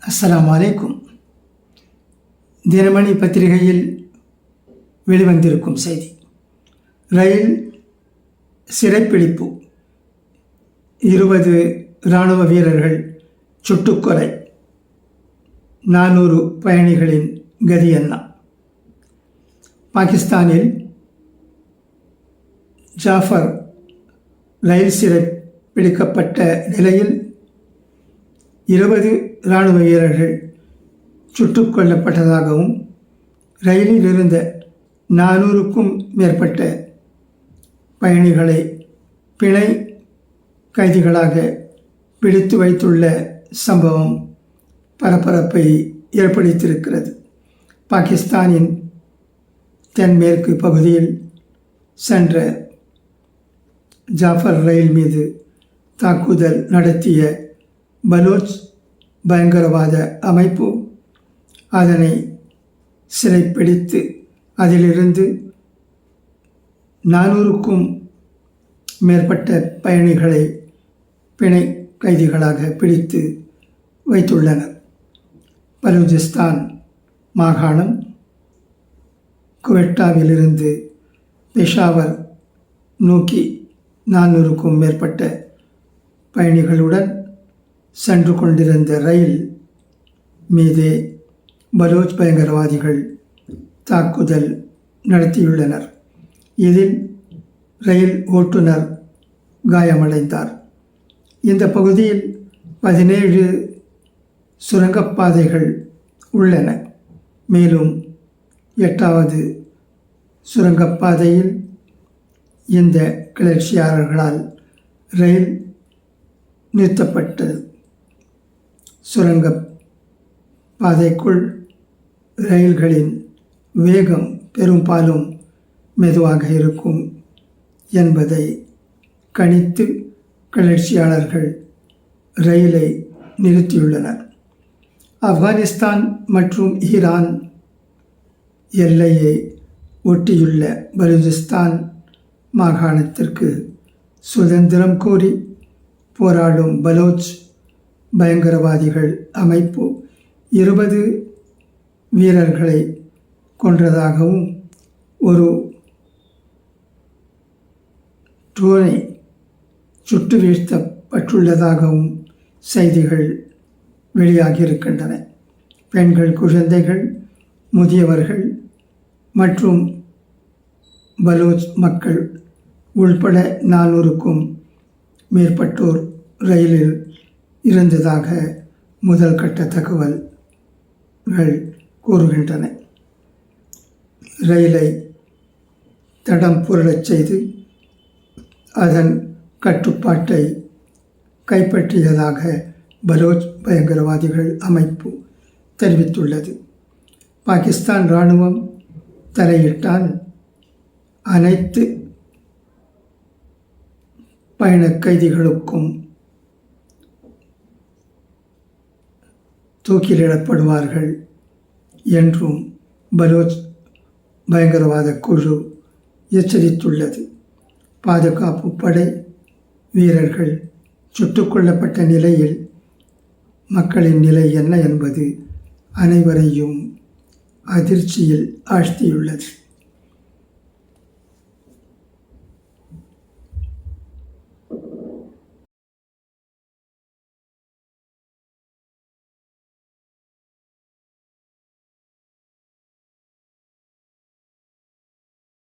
அஸ்ஸலாமு அலைக்கும். தினமணி பத்திரிகையில் வெளிவந்திருக்கும் செய்தி. ரயில் சிறைப்பிடிப்பு, 20 இராணுவ வீரர்கள் சுட்டுக்கொலை, 400 பயணிகளின் கதி என்ன? பாகிஸ்தானில் ஜாஃபர் ரயில் சிறை பிடிக்கப்பட்ட நிலையில் 20 இராணுவ வீரர்கள் சுட்டுக் கொல்லப்பட்டதாகவும் ரயிலில் இருந்த 400க்கும் மேற்பட்ட பயணிகளை பிணை கைதிகளாக பிடித்து வைத்துள்ள சம்பவம் பரபரப்பை ஏற்படுத்தியிருக்கிறது. பாகிஸ்தானின் தென்மேற்கு பகுதியில் சென்ற ஜாஃபர் ரயில் மீது தாக்குதல் நடத்திய பலோச் பயங்கரவாத அமைப்பு அதனை சிறைப்பிடித்து அதிலிருந்து 400க்கும் மேற்பட்ட பயணிகளை பிணை கைதிகளாக பிடித்து வைத்துள்ளனர். பலூச்சிஸ்தான் மாகாணம் குவெட்டாவிலிருந்து பெஷாவர் நோக்கி 400க்கும் மேற்பட்ட பயணிகளுடன் சென்று கொண்டிருந்த ரயில் மீது பலோச் பயங்கரவாதிகள் தாக்குதல் நடத்தியுள்ளனர். இதில் ரயில் ஓட்டுநர் காயமடைந்தார். இந்த பகுதியில் 17 சுரங்கப்பாதைகள் உள்ளன. மேலும் 8வது சுரங்கப்பாதையில் இந்த கிளர்ச்சியாளர்களால் ரயில் நிறுத்தப்பட்டது. சுரங்க பாதைக்குள் ரயில்களின் வேகம் பெரும்பாலும் மெதுவாக இருக்கும் என்பதை கணித்து கிளர்ச்சியாளர்கள் ரயிலை நிறுத்தியுள்ளனர். ஆப்கானிஸ்தான் மற்றும் ஈரான் எல்லையை ஒட்டியுள்ள பலூச்சிஸ்தான் மாகாணத்திற்கு சுதந்திரம் கோரி போராடும் பலோச் பயங்கரவாதிகள் அமைப்பு 20 வீரர்களை கொன்றதாகவும் ஒரு ட்ரோனை சுட்டு வீழ்த்தப்பட்டுள்ளதாகவும் செய்திகள் வெளியாகியிருக்கின்றன. பெண்கள், குழந்தைகள், முதியவர்கள் மற்றும் பலோச் மக்கள் உள்பட 400க்கும் மேற்பட்டோர் ரயிலில் இருந்ததாக முதல் கட்ட தகவல்கள் கூறுகின்றன. ரயிலை தடம் புரளச் செய்து அதன் கட்டுப்பாட்டை கைப்பற்றியதாக பலோச் பயங்கரவாதிகள் அமைப்பு தெரிவித்துள்ளது. பாகிஸ்தான் இராணுவம் தலையிட்டால் அனைத்து பயண கைதிகளுக்கும் தூக்கிலிடப்படுவார்கள் என்றும் பலோச் பயங்கரவாத குழு எச்சரித்துள்ளது. பாதுகாப்பு படை வீரர்கள் சுட்டுக் கொல்லப்பட்ட நிலையில் மக்களின் நிலை என்ன என்பது அனைவரையும் அதிர்ச்சியில் ஆழ்த்தியுள்ளது.